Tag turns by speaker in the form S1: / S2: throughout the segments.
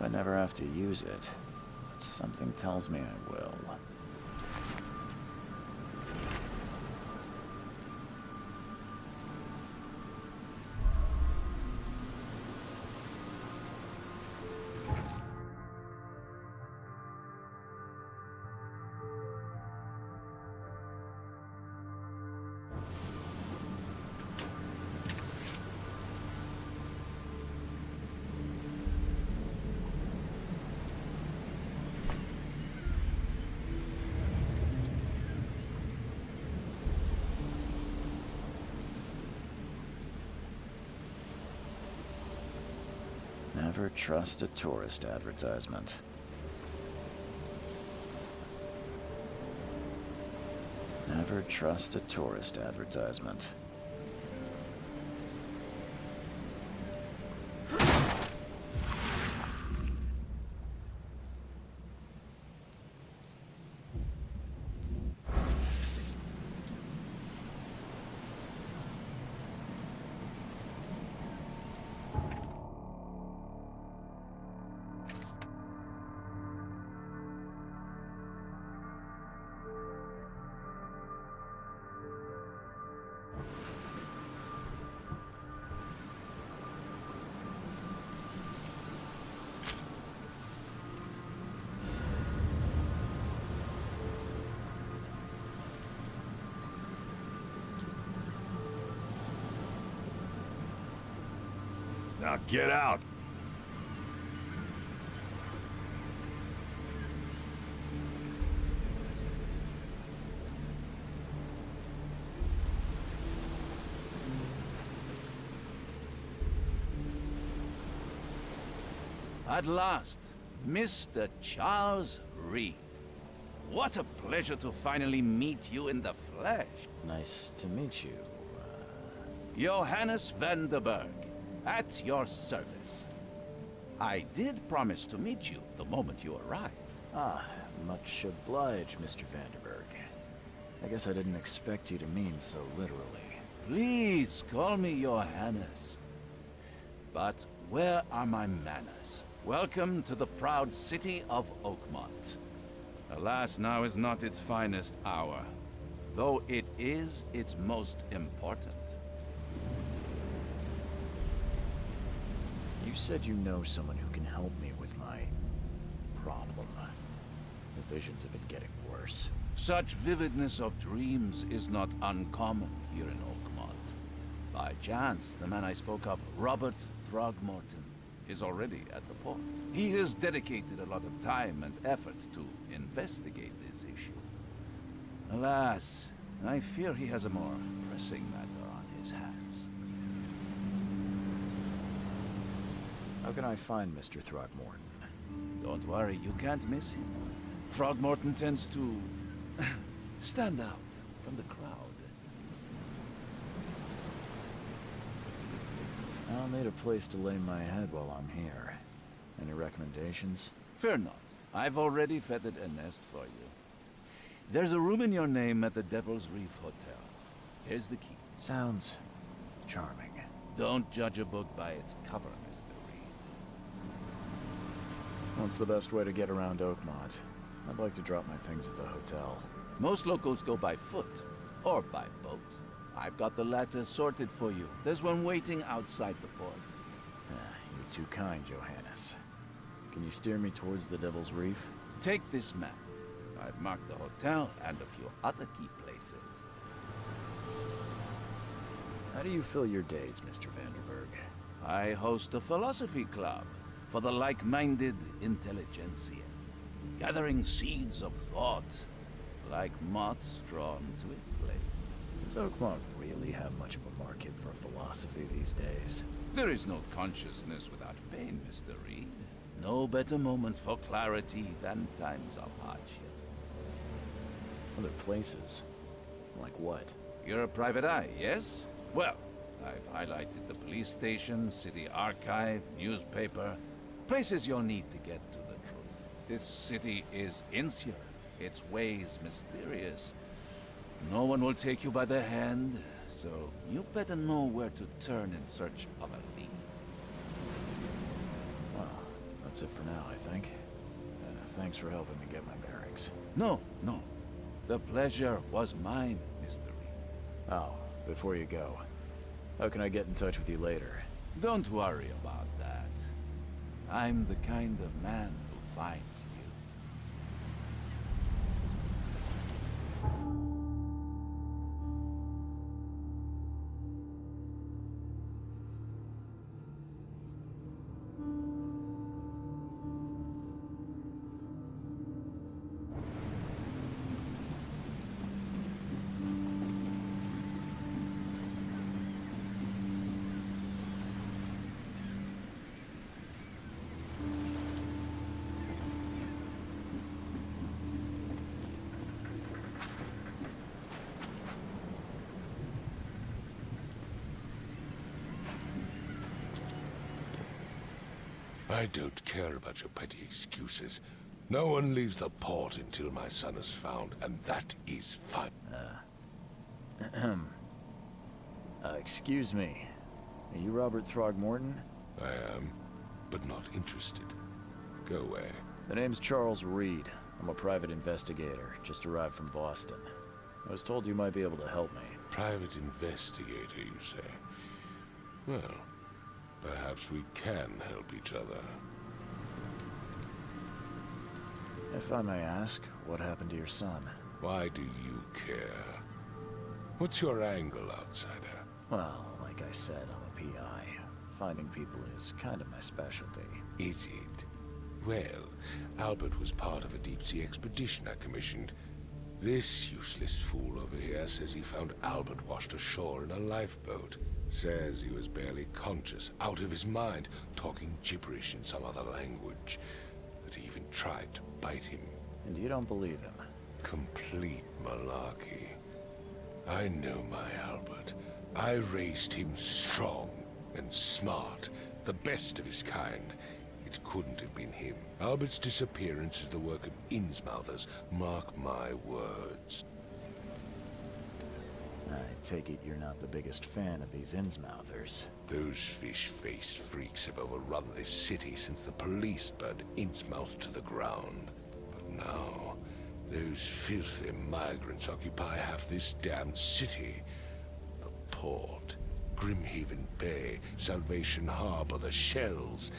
S1: I never have to use it, but something tells me I will. Never trust a tourist advertisement. Never trust a tourist advertisement.
S2: Now get out!
S3: At last, Mr. Charles Reed. What a pleasure to finally meet you in the flesh.
S1: Nice to meet you.
S3: Johannes van der Berg, at your service. I did promise to meet you the moment you arrived.
S1: Ah, much obliged, Mr. Vanderberg. I guess I didn't expect you to mean so literally.
S3: Please call me Johannes. But where are my manners? Welcome to the proud city of Oakmont. Alas, now is not its finest hour, though it is its most important.
S1: You said you know someone who can help me with my problem. The visions have been getting worse.
S3: Such vividness of dreams is not uncommon here in Oakmont. By chance, the man I spoke of, Robert Throgmorton, is already at the port. He has dedicated a lot of time and effort to investigate this issue. Alas, I fear he has a more pressing matter on his hands.
S1: How can I find Mr. Throgmorton?
S3: Don't worry, you can't miss him. Throgmorton tends to stand out from the crowd.
S1: I'll need a place to lay my head while I'm here. Any recommendations?
S3: Fear not. I've already feathered a nest for you. There's a room in your name at the Devil's Reef Hotel. Here's the key.
S1: Sounds charming.
S3: Don't judge a book by its cover, Mr. Reed.
S1: What's the best way to get around Oakmont? I'd like to drop my things at the hotel.
S3: Most locals go by foot, or by boat. I've got the latter sorted for you. There's one waiting outside the port.
S1: You're too kind, Johannes. Can you steer me towards the Devil's Reef?
S3: Take this map. I've marked the hotel and a few other key places.
S1: How do you fill your days, Mr. Vanderberg?
S3: I host a philosophy club for the like-minded intelligentsia, gathering seeds of thought like moths drawn to a flame.
S1: Does Oakmont really have much of a market for philosophy these days?
S3: There is no consciousness without pain, Mr. Reed. No better moment for clarity than times of hardship.
S1: Other places? Like what?
S3: You're a private eye, yes? Well, I've highlighted the police station, city archive, newspaper, places you'll need to get to the truth. This city is insular, its ways mysterious. No one will take you by the hand, so you better know where to turn in search of a lead.
S1: Well, that's it for now, I think. Thanks for helping me get my bearings.
S3: No. The pleasure was mine, Mr. Reed.
S1: Oh, before you go, how can I get in touch with you later?
S3: Don't worry about that. I'm the kind of man who finds you.
S4: I don't care about your petty excuses. No one leaves the port until my son is found, and that is fine.
S1: Excuse me. Are you Robert Throgmorton?
S4: I am, but not interested. Go away.
S1: The name's Charles Reed. I'm a private investigator, just arrived from Boston. I was told you might be able to help me.
S4: Private investigator, you say? Well, perhaps we can help each other.
S1: If I may ask, what happened to your son?
S4: Why do you care? What's your angle, outsider?
S1: Well, like I said, I'm a PI. Finding people is kind of my specialty.
S4: Is it? Well, Albert was part of a deep-sea expedition I commissioned. This useless fool over here says he found Albert washed ashore in a lifeboat. Says he was barely conscious, out of his mind, talking gibberish in some other language. That he even tried to bite him.
S1: And you don't believe him?
S4: Complete malarkey. I know my Albert. I raised him strong and smart, the best of his kind. It couldn't have been him. Albert's disappearance is the work of Innsmouthers, mark my words.
S1: I take it you're not the biggest fan of these Innsmouthers.
S4: Those fish-faced freaks have overrun this city since the police burned Innsmouth to the ground. But now, those filthy migrants occupy half this damned city. The port, Grimhaven Bay, Salvation Harbor, the Shells.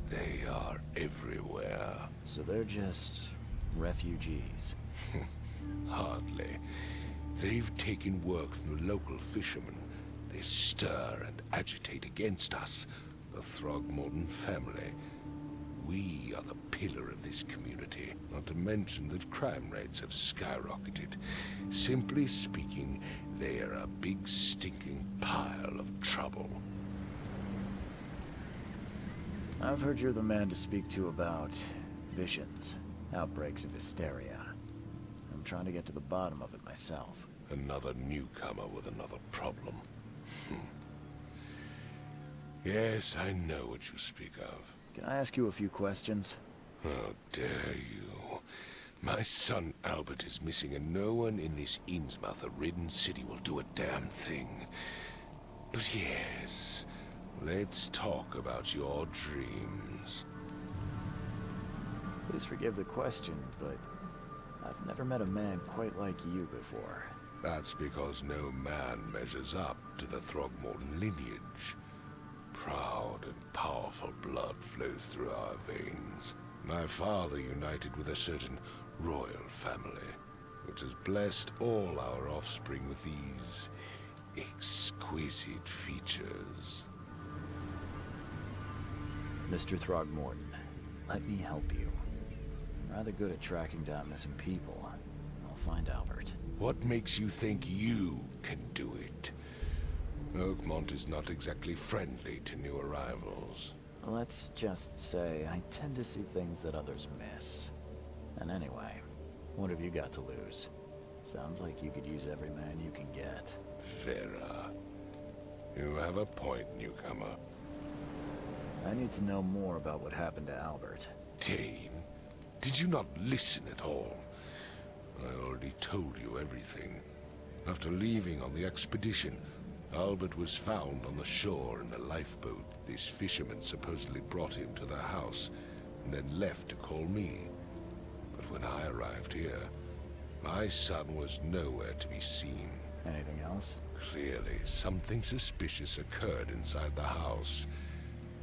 S4: They are everywhere.
S1: So they're just refugees.
S4: Hardly. They've taken work from the local fishermen. They stir and agitate against us, the Throgmorton family. We are the pillar of this community, not to mention that crime rates have skyrocketed. Simply speaking, they are a big stinking pile of trouble.
S1: I've heard you're the man to speak to about visions, outbreaks of hysteria. I'm trying to get to the bottom of it myself.
S4: Another newcomer with another problem. Yes, I know what you speak of.
S1: Can I ask you a few questions?
S4: How dare you? My son Albert is missing, and no one in this Innsmouth-ridden city will do a damn thing. But yes, let's talk about your dreams.
S1: Please forgive the question, but I've never met a man quite like you before.
S4: That's because no man measures up to the Throgmorton lineage. Proud and powerful blood flows through our veins. My father united with a certain royal family, which has blessed all our offspring with these exquisite features.
S1: Mr. Throgmorton, let me help you. I'm rather good at tracking down missing people. I'll find Albert.
S4: What makes you think you can do it? Oakmont is not exactly friendly to new arrivals.
S1: Let's just say I tend to see things that others miss. And anyway, what have you got to lose? Sounds like you could use every man you can get.
S4: Vera, you have a point, newcomer.
S1: I need to know more about what happened to Albert.
S4: Dane, did you not listen at all? I already told you everything. After leaving on the expedition, Albert was found on the shore in a lifeboat. This fisherman supposedly brought him to the house, and then left to call me. But when I arrived here, my son was nowhere to be seen.
S1: Anything else?
S4: Clearly, something suspicious occurred inside the house.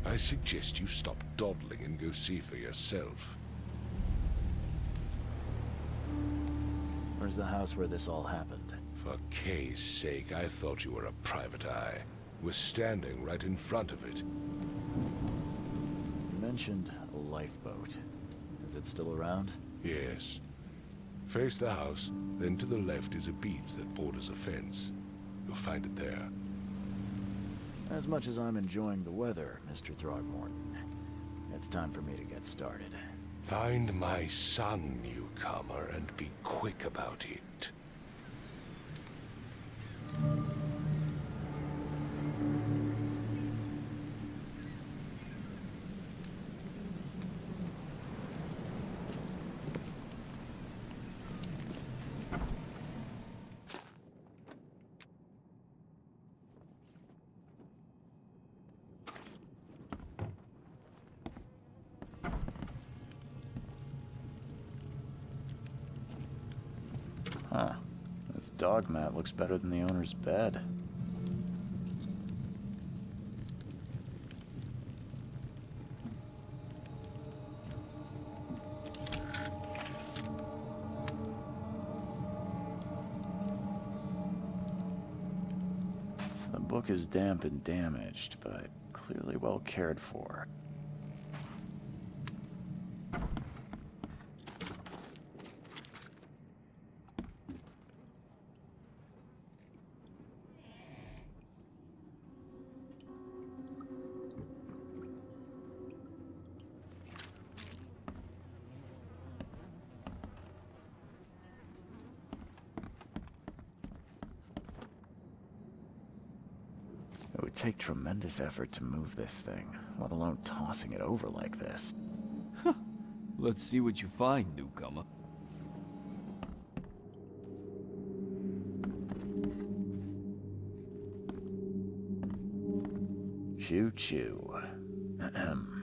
S4: I suggest you stop dawdling and go see for yourself.
S1: Where's the house where this all happened?
S4: For Kay's sake, I thought you were a private eye. We're standing right in front of it.
S1: You mentioned a lifeboat. Is it still around?
S4: Yes. Face the house, then to the left is a beach that borders a fence. You'll find it there.
S1: As much as I'm enjoying the weather, Mr. Throgmorton, it's time for me to get started.
S4: Find my son, newcomer, and be quick about it.
S1: Huh. This dog mat looks better than the owner's bed. The book is damp and damaged, but clearly well cared for. It would take tremendous effort to move this thing, let alone tossing it over like this.
S5: Let's see what you find, newcomer.
S1: Choo choo. Ahem.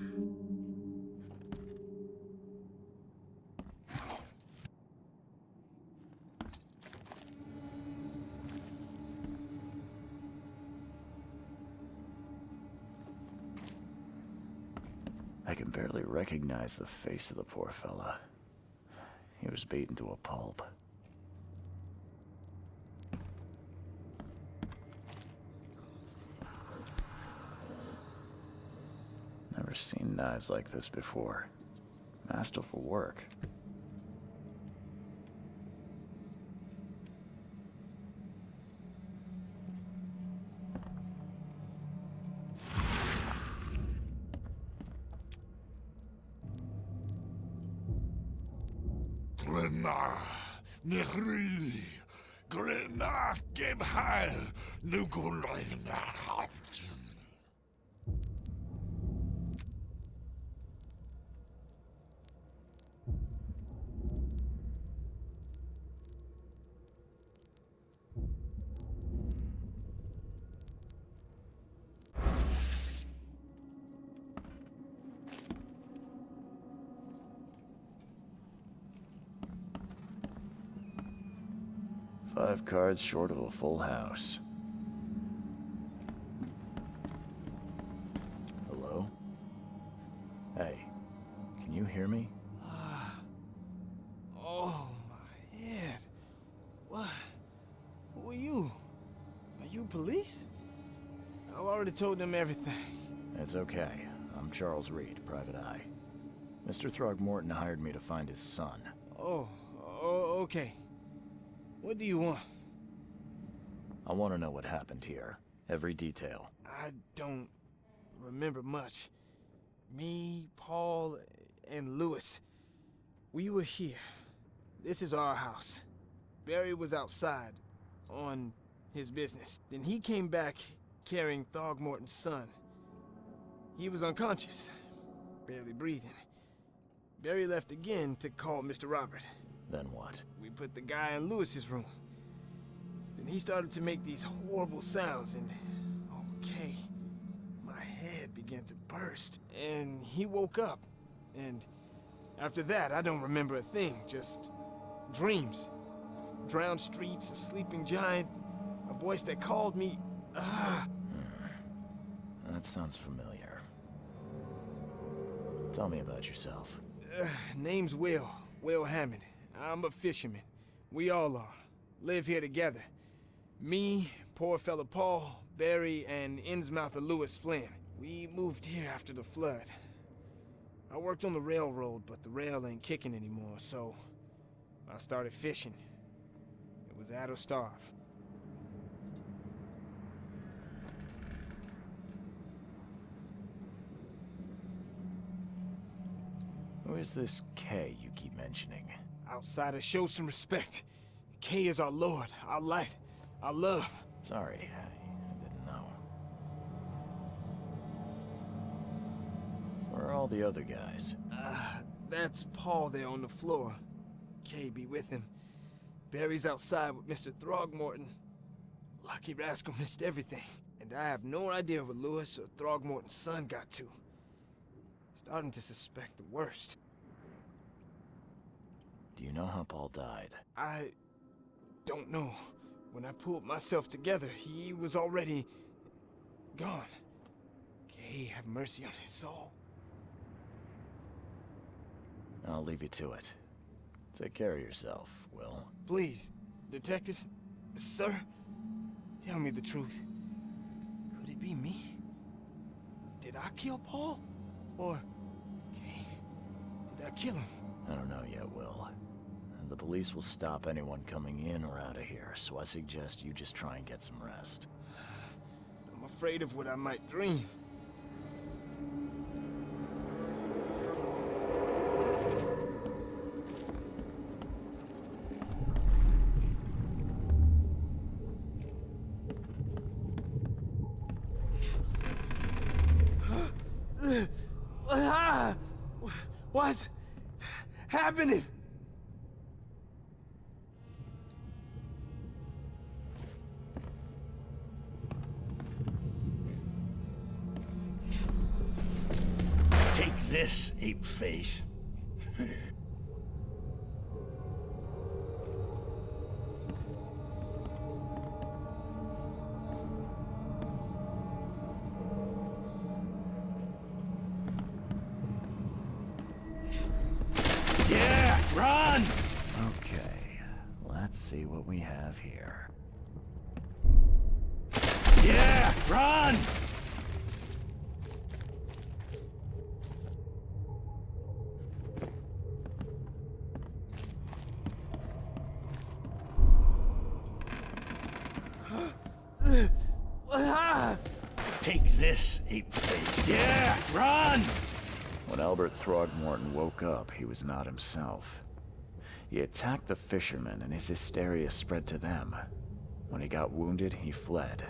S1: I can barely recognize the face of the poor fella. He was beaten to a pulp. Never seen knives like this before. Masterful work.
S2: Nechri, Grena, Gebhal, Nugulina, Haftin.
S1: 5 cards short of a full house. Hello? Hey, can you hear me?
S6: Oh, my head. What? Who are you? Are you police? I've already told them everything.
S1: It's okay. I'm Charles Reed, Private Eye. Mr. Throgmorton hired me to find his son.
S6: Oh, okay. What do you want?
S1: I want to know what happened here. Every detail.
S6: I don't remember much. Me, Paul, and Lewis. We were here. This is our house. Barry was outside, on his business. Then he came back carrying Throgmorton's son. He was unconscious, barely breathing. Barry left again to call Mr. Robert.
S1: Then what?
S6: We put the guy in Lewis's room. Then he started to make these horrible sounds and... okay. My head began to burst. And he woke up. And after that, I don't remember a thing. Just dreams. Drowned streets, a sleeping giant, a voice that called me.
S1: That sounds familiar. Tell me about yourself.
S6: Name's Will Hammond. I'm a fisherman. We all are. Live here together. Me, poor fella Paul, Barry, and Innsmouther Lewis Flynn. We moved here after the flood. I worked on the railroad, but the rail ain't kicking anymore, so I started fishing. It was at or starve.
S1: Who is this K you keep mentioning?
S6: Outsiders, show some respect. K is our lord, our light, our love.
S1: Sorry, I didn't know. Where are all the other guys?
S6: That's Paul there on the floor. K be with him. Barry's outside with Mr. Throgmorton. Lucky rascal missed everything. And I have no idea where Lewis or Throgmorton's son got to. Starting to suspect the worst.
S1: Do you know how Paul died?
S6: I don't know. When I pulled myself together, he was already gone. K, have mercy on his soul.
S1: I'll leave you to it. Take care of yourself, Will.
S6: Please, detective, sir, tell me the truth. Could it be me? Did I kill Paul? Or, K, did I kill him?
S1: I don't know yet, Will. The police will stop anyone coming in or out of here, so I suggest you just try and get some rest.
S6: I'm afraid of what I might dream. What's happening?
S2: Take this, ape face. Yeah, run!
S1: Okay, let's see what we have here.
S2: Yeah, run! Take this, ape face. Yeah, run!
S1: When Albert Throgmorton woke up, he was not himself. He attacked the fishermen and his hysteria spread to them. When he got wounded, he fled.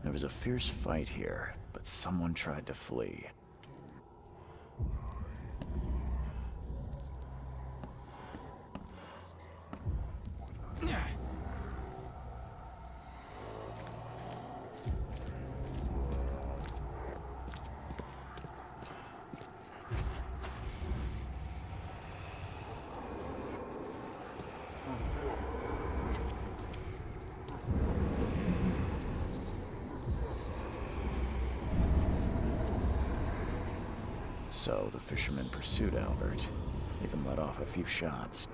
S1: There was a fierce fight here, but someone tried to flee. So the fisherman pursued Albert, even let off a few shots.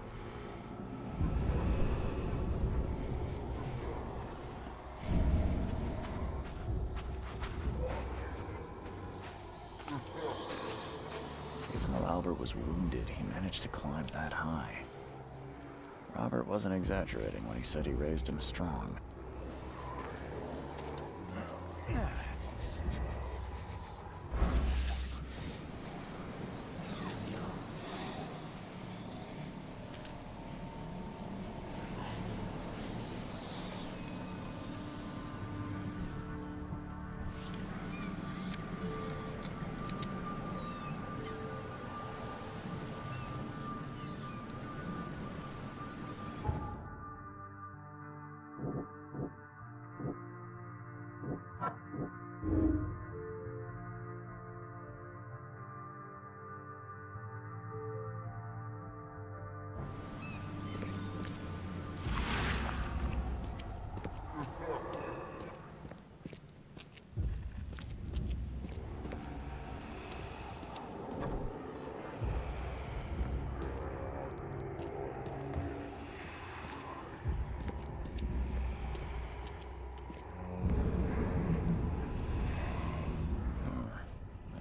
S1: Even though Albert was wounded, he managed to climb that high. Robert wasn't exaggerating when he said he raised him strong.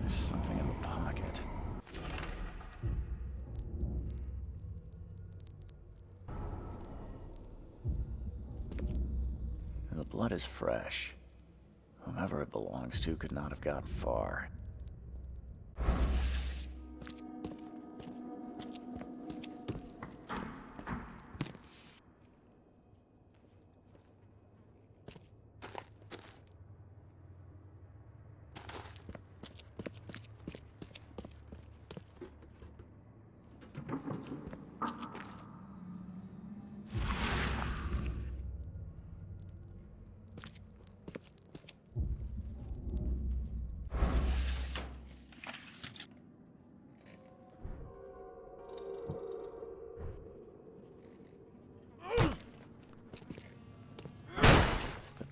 S1: There's something in the pocket. The blood is fresh. Whomever it belongs to could not have gotten far.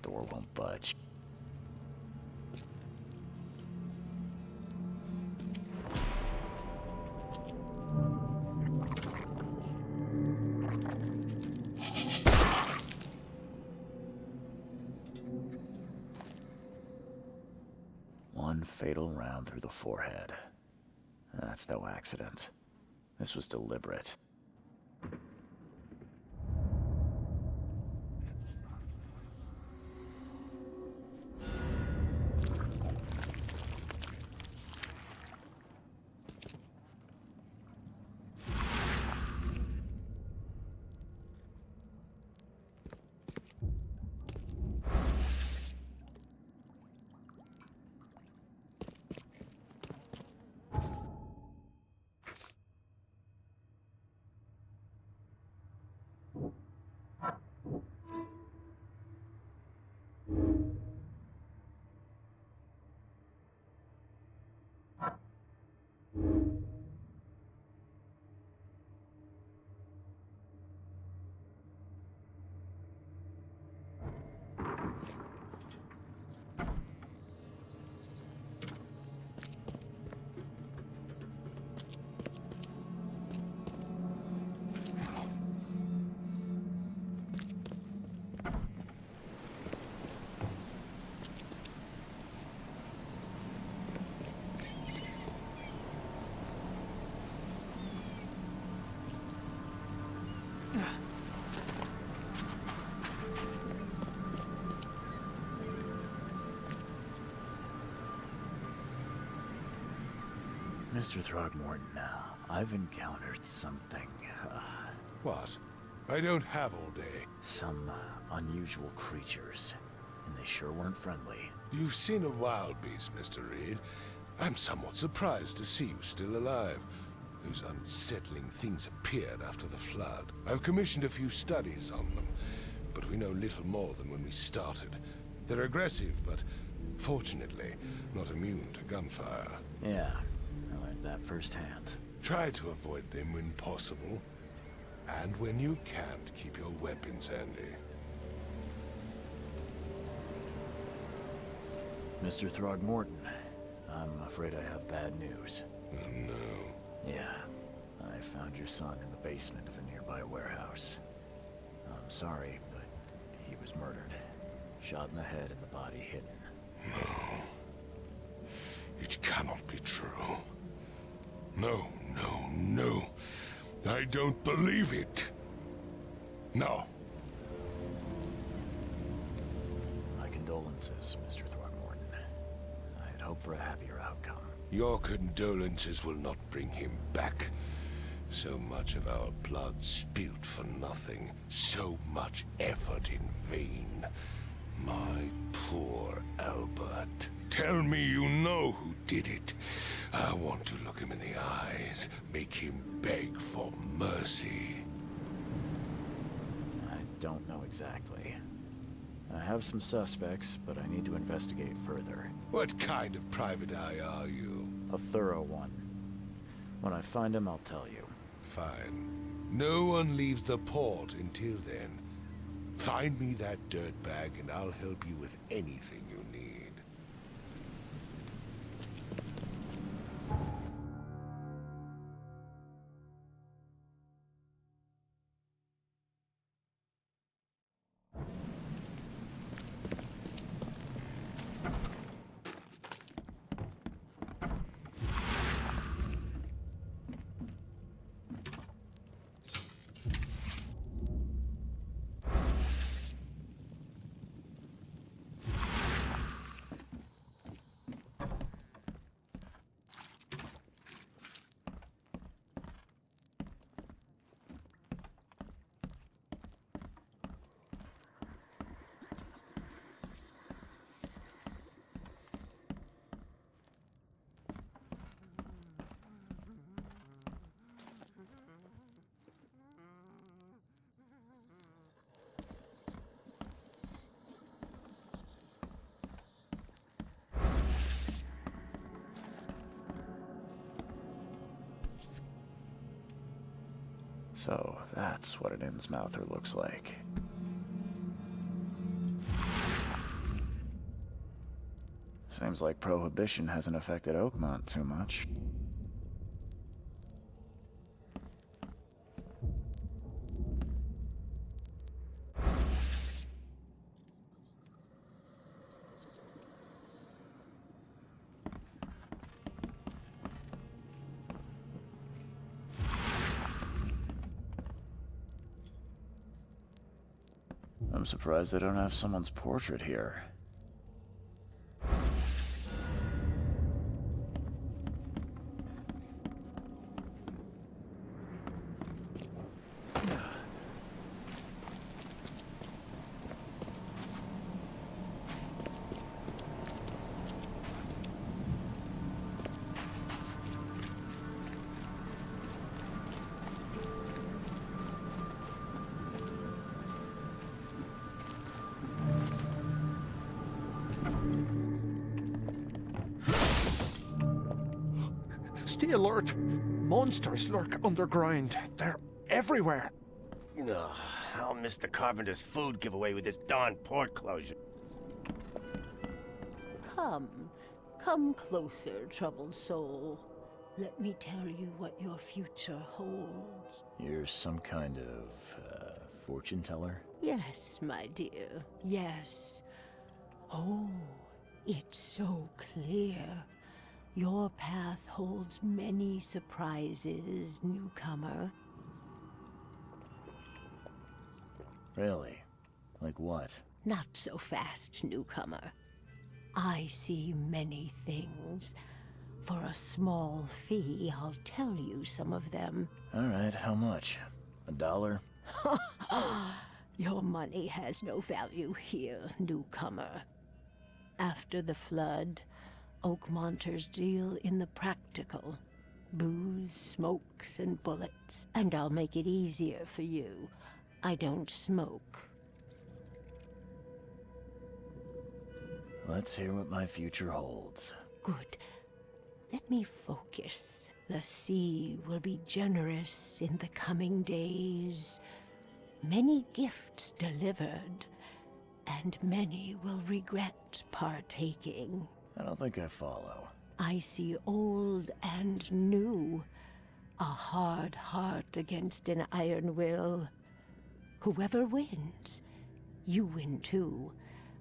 S1: Door won't budge. One fatal round through the forehead. That's no accident. This was deliberate. Mr. Throgmorton, I've encountered something,
S4: What? I don't have all day.
S1: some unusual creatures, and they sure weren't friendly.
S4: You've seen a wild beast, Mr. Reed. I'm somewhat surprised to see you still alive. Those unsettling things appeared after the flood. I've commissioned a few studies on them, but we know little more than when we started. They're aggressive, but fortunately not immune to gunfire.
S1: Yeah, I learned that firsthand.
S4: Try to avoid them when possible, and when you can't, keep your weapons handy.
S1: Mr. Throgmorton, I'm afraid I have bad news.
S4: Oh, no.
S1: Yeah, I found your son in the basement of a nearby warehouse. I'm sorry, but he was murdered. Shot in the head and the body hidden.
S4: No. It cannot be true. No, no, no. I don't believe it. No.
S1: My condolences, Mr. Throgmorton. I had hoped for a happier outcome.
S4: Your condolences will not bring him back. So much of our blood spilled for nothing. So much effort in vain. My poor Albert. Tell me you know who did it. I want to look him in the eyes, make him beg for mercy.
S1: I don't know exactly. I have some suspects, but I need to investigate further.
S4: What kind of private eye are you?
S1: A thorough one. When I find him, I'll tell you.
S4: Fine. No one leaves the port until then. Find me that dirtbag and I'll help you with anything you need.
S1: So, that's what an Innsmouther looks like. Seems like Prohibition hasn't affected Oakmont too much. I'm surprised they don't have someone's portrait here.
S7: Stay alert. Monsters lurk underground. They're everywhere.
S8: Ugh, I'll miss the carpenter's food giveaway with this darn port closure.
S9: Come closer, troubled soul. Let me tell you what your future holds.
S1: You're some kind of, fortune teller?
S9: Yes, my dear, yes. Oh, it's so clear. Your path holds many surprises, newcomer.
S1: Really? Like what?
S9: Not so fast, newcomer. I see many things. For a small fee, I'll tell you some of them.
S1: All right, how much? $1?
S9: Your money has no value here, newcomer. After the flood, Oakmonters deal in the practical. Booze, smokes, and bullets. And I'll make it easier for you. I don't smoke.
S1: Let's hear what my future holds.
S9: Good. Let me focus. The sea will be generous in the coming days. Many gifts delivered, and many will regret partaking.
S1: I don't think I follow.
S9: I see old and new. A hard heart against an iron will. Whoever wins, you win too.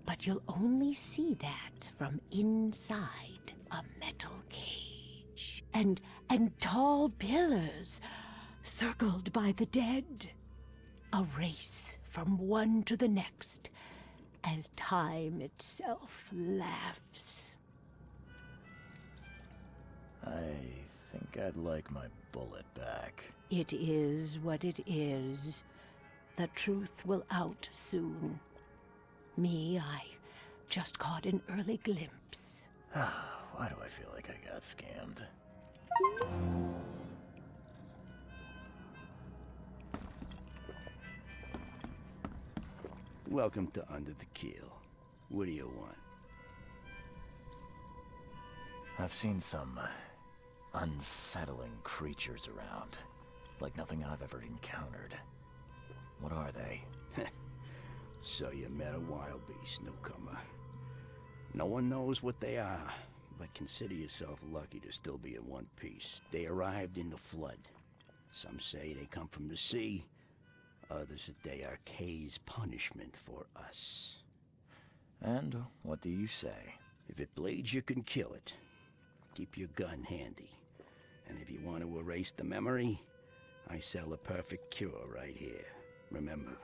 S9: But you'll only see that from inside a metal cage. And tall pillars, circled by the dead. A race from one to the next, as time itself laughs.
S1: I think I'd like my bullet back.
S9: It is what it is. The truth will out soon. Me, I just caught an early glimpse.
S1: Why do I feel like I got scammed?
S2: Welcome to Under the Keel. What do you want?
S1: I've seen some unsettling creatures around. Like nothing I've ever encountered. What are they?
S2: So you met a wild beast, newcomer. No one knows what they are, but consider yourself lucky to still be in one piece. They arrived in the flood. Some say they come from the sea. Others that they are Kay's punishment for us.
S1: And what do you say?
S2: If it bleeds, you can kill it. Keep your gun handy. And if you want to erase the memory, I sell a perfect cure right here. Remember,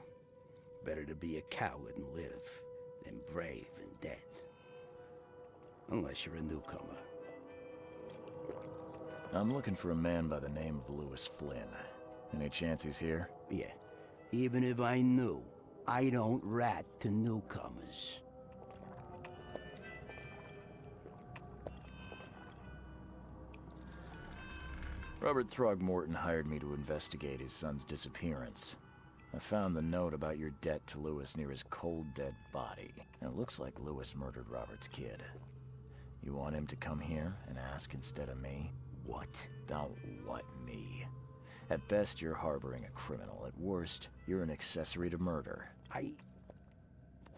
S2: better to be a coward and live than brave and dead. Unless you're a newcomer.
S1: I'm looking for a man by the name of Lewis Flynn. Any chance he's here?
S2: Yeah, even if I knew, I don't rat to newcomers.
S1: Robert Throgmorton hired me to investigate his son's disappearance. I found the note about your debt to Lewis near his cold, dead body. And it looks like Lewis murdered Robert's kid. You want him to come here and ask instead of me?
S2: What?
S1: Don't what me. At best, you're harboring a criminal. At worst, you're an accessory to murder.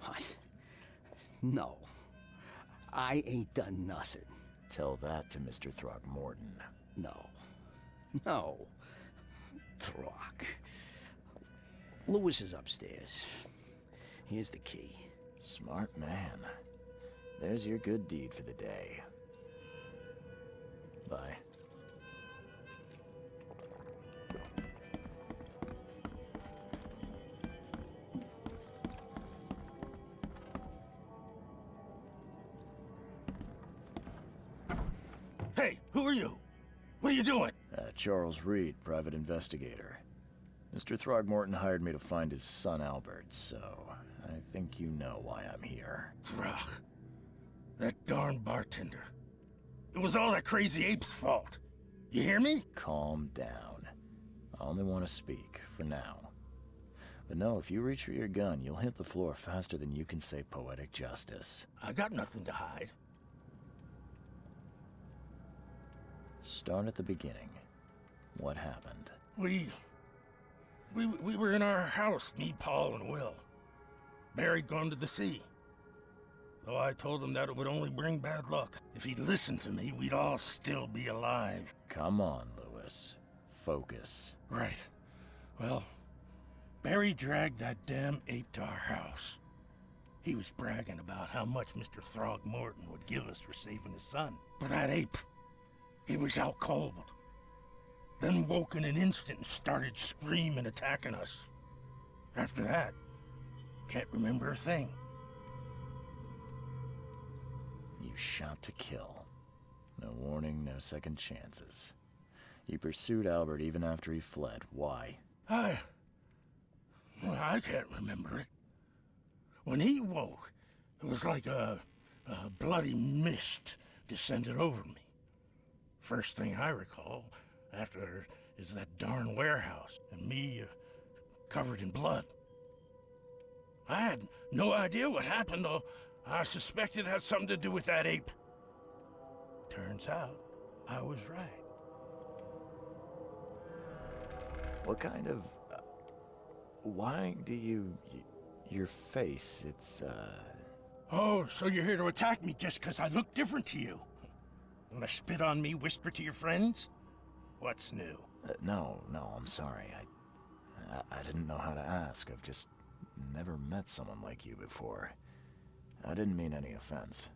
S2: What? No. I ain't done nothing.
S1: Tell that to Mr. Throgmorton.
S2: No. Throg. Lewis is upstairs. Here's the key.
S1: Smart man. There's your good deed for the day. Bye.
S8: Hey, who are you? What are you doing?
S1: Charles Reed, private investigator. Mr. Throgmorton hired me to find his son Albert, so I think you know why I'm here.
S8: Throg. That darn bartender. It was all that crazy ape's fault. You hear me?
S1: Calm down. I only want to speak, for now. But no, if you reach for your gun, you'll hit the floor faster than you can say poetic justice.
S8: I got nothing to hide.
S1: Start at the beginning. What happened?
S8: We were in our house, me, Paul, and Will. Barry'd gone to the sea. Though I told him that it would only bring bad luck. If he'd listened to me, we'd all still be alive.
S1: Come on, Lewis. Focus.
S8: Right. Well, Barry dragged that damn ape to our house. He was bragging about how much Mr. Throgmorton would give us for saving his son. But that ape, he was out cold. Then woke in an instant and started screaming, attacking us. After that, can't remember a thing.
S1: You shot to kill. No warning, no second chances. You pursued Albert even after he fled. Why?
S8: I can't remember it. When he woke, it was like a bloody mist descended over me. First thing I recall after is that darn warehouse and me covered in blood. I had no idea what happened, though. I suspected it had something to do with that ape. Turns out, I was right.
S1: What kind of... why do you... your face, it's,
S8: Oh, so you're here to attack me just because I look different to you? Wanna spit on me, whisper to your friends? What's new?
S1: no, I'm sorry. I didn't know how to ask. I've just never met someone like you before. I didn't mean any offense.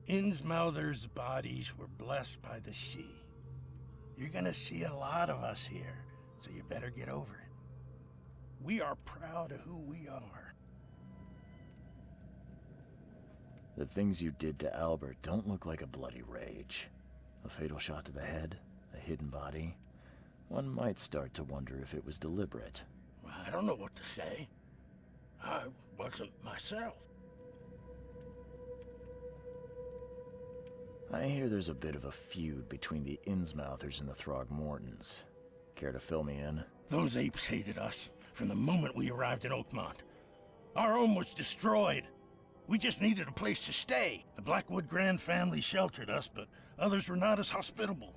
S8: Innsmouther's bodies were blessed by the She. You're gonna see a lot of us here, so you better get over it. We are proud of who we are.
S1: The things you did to Albert don't look like a bloody rage. A fatal shot to the head, a hidden body. One might start to wonder if it was deliberate.
S8: I don't know what to say. I wasn't myself.
S1: I hear there's a bit of a feud between the Innsmouthers and the Throgmortons. Care to fill me in?
S8: Those apes hated us from the moment we arrived in Oakmont. Our home was destroyed. We just needed a place to stay. The Blackwood Grand family sheltered us, but others were not as hospitable.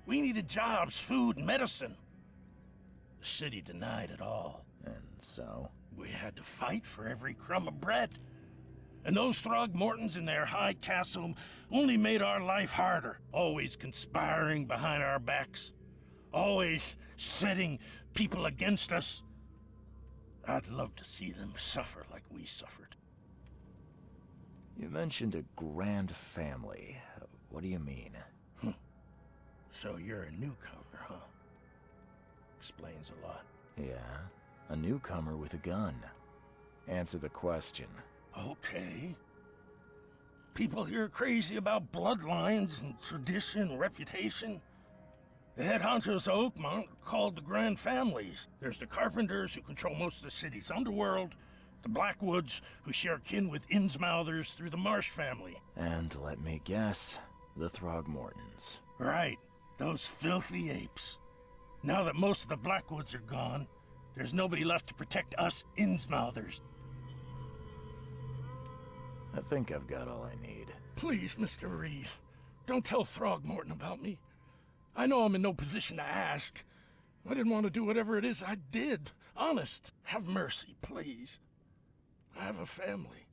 S8: We needed jobs, food, and medicine. The city denied it all.
S1: And so?
S8: We had to fight for every crumb of bread. And those Throgmortons in their high castle only made our life harder, always conspiring behind our backs, always setting people against us. I'd love to see them suffer like we suffered.
S1: You mentioned a grand family. What do you mean?
S8: So you're a newcomer, huh? Explains a lot.
S1: Yeah, a newcomer with a gun. Answer the question.
S8: Okay. People here are crazy about bloodlines and tradition and reputation. The head honchos of Oakmont are called the Grand Families. There's the Carpenters, who control most of the city's underworld, the Blackwoods, who share kin with Innsmouthers through the Marsh family.
S1: And let me guess, the Throgmortons.
S8: Right, those filthy apes. Now that most of the Blackwoods are gone, there's nobody left to protect us Innsmouthers.
S1: I think I've got all I need.
S8: Please, Mr. Reed, don't tell Throgmorton about me. I know I'm in no position to ask. I didn't want to do whatever it is I did. Honest, have mercy, please. I have a family.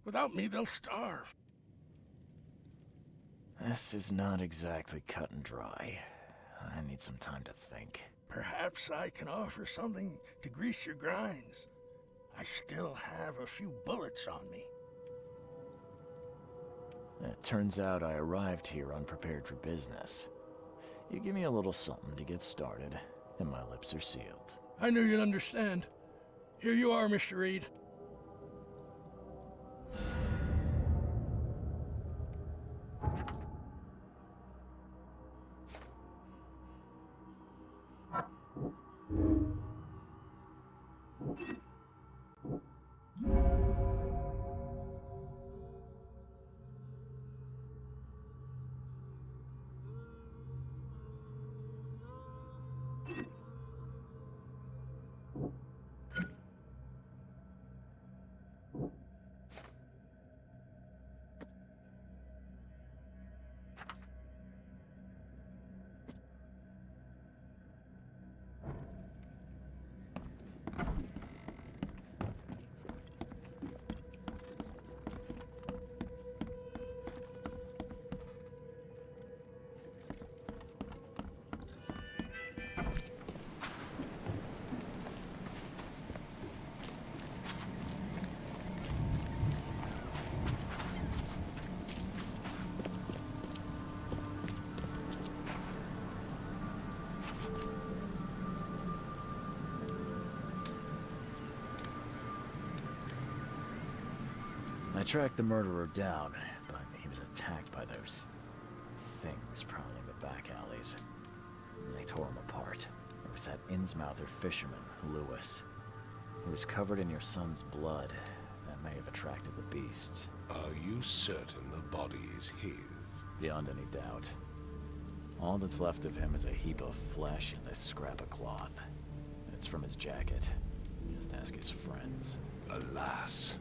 S8: Without me, they'll starve.
S1: This is not exactly cut and dry. I need some time to think.
S8: Perhaps I can offer something to grease your grinds. I still have a few bullets on me.
S1: It turns out I arrived here unprepared for business. You give me a little something to get started, and my lips are sealed.
S8: I knew you'd understand. Here you are, Mr. Reed.
S1: I tracked the murderer down, but he was attacked by those things prowling the back alleys. They tore him apart. There was that Innsmouther fisherman, Lewis. He was covered in your son's blood. That may have attracted the beasts.
S4: Are you certain the body is his?
S1: Beyond any doubt. All that's left of him is a heap of flesh and this scrap of cloth. It's from his jacket. Just ask his friends.
S4: Alas,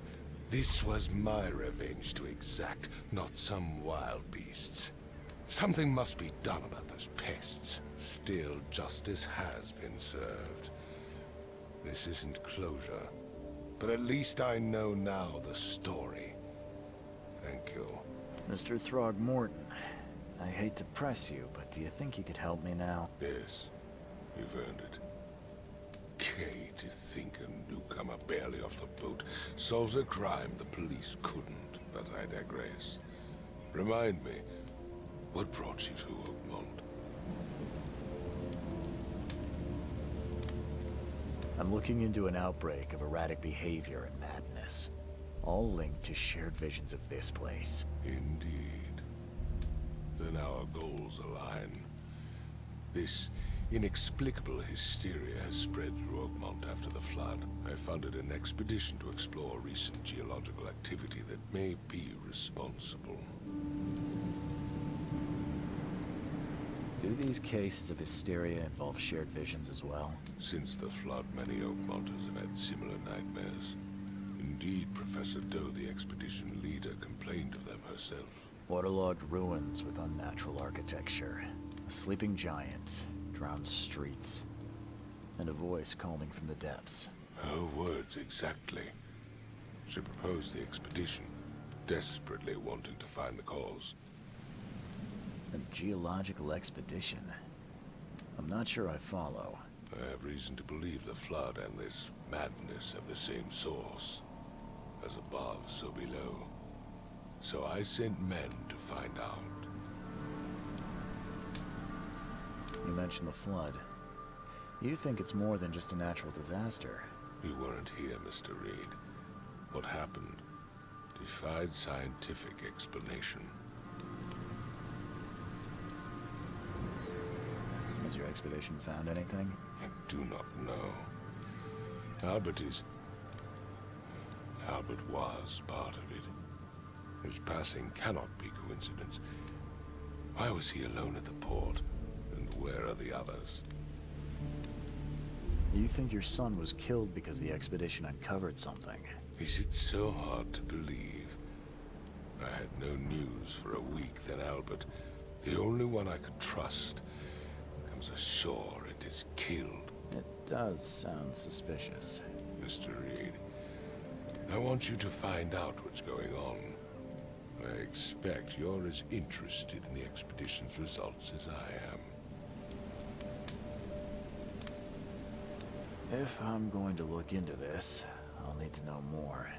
S4: this was my revenge to exact, not some wild beast's. Something must be done about those pests. Still, justice has been served. This isn't closure, but at least I know now the story. Thank you.
S1: Mr. Throgmorton, I hate to press you, but do you think you could help me now?
S4: Yes, you've earned it. Okay, to think a newcomer barely off the boat solves a crime the police couldn't, but I digress. Remind me, what brought you to Oakmont?
S1: I'm looking into an outbreak of erratic behavior and madness, all linked to shared visions of this place.
S4: Indeed. Then our goals align. This inexplicable hysteria has spread through Oakmont after the flood. I funded an expedition to explore recent geological activity that may be responsible.
S1: Do these cases of hysteria involve shared visions as well?
S4: Since the flood, many Oakmonters have had similar nightmares. Indeed, Professor Doe, the expedition leader, complained of them herself.
S1: Waterlogged ruins with unnatural architecture, a sleeping giant, drowned streets, and a voice calling from the depths.
S4: Her words exactly. She proposed the expedition, desperately wanting to find the cause.
S1: A geological expedition? I'm not sure I follow.
S4: I have reason to believe the flood and this madness have the same source. As above, so below. So I sent men to find out.
S1: You mentioned the flood. You think it's more than just a natural disaster.
S4: You weren't here, Mr. Reed. What happened defied scientific explanation.
S1: Has your expedition found anything?
S4: I do not know. Albert was part of it. His passing cannot be coincidence. Why was he alone at the port? And where are the others?
S1: You think your son was killed because the expedition uncovered something?
S4: Is it so hard to believe? I had no news for a week, then Albert, the only one I could trust, comes ashore and is killed.
S1: It does sound suspicious.
S4: Mr. Reed, I want you to find out what's going on. I expect you're as interested in the expedition's results as I am.
S1: If I'm going to look into this, I'll need to know more.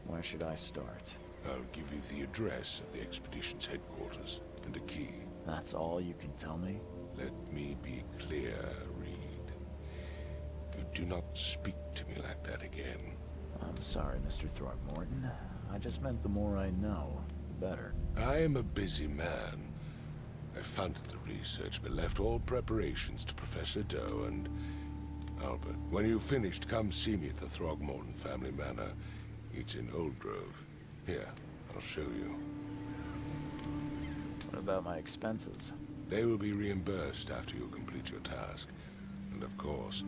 S1: Where should I start?
S4: I'll give you the address of the expedition's headquarters and a key.
S1: That's all you can tell me?
S4: Let me be clear, Reed. You do not speak to me like that again.
S1: I'm sorry, Mr. Throgmorton. I just meant the more I know, the better.
S4: I am a busy man. I funded the research, but left all preparations to Professor Doe and Albert. When you've finished, come see me at the Throgmorton family manor. It's in Old Grove. Here, I'll show you.
S1: What about my expenses?
S4: They will be reimbursed after you complete your task. And of course,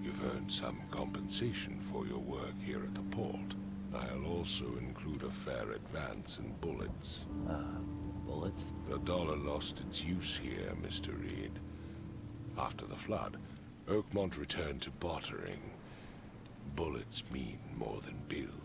S4: you've earned some compensation for your work here at the port. I'll also include a fair advance in bullets.
S1: Bullets?
S4: The dollar lost its use here, Mr. Reed. After the flood, Oakmont returned to bartering. Bullets mean more than bills.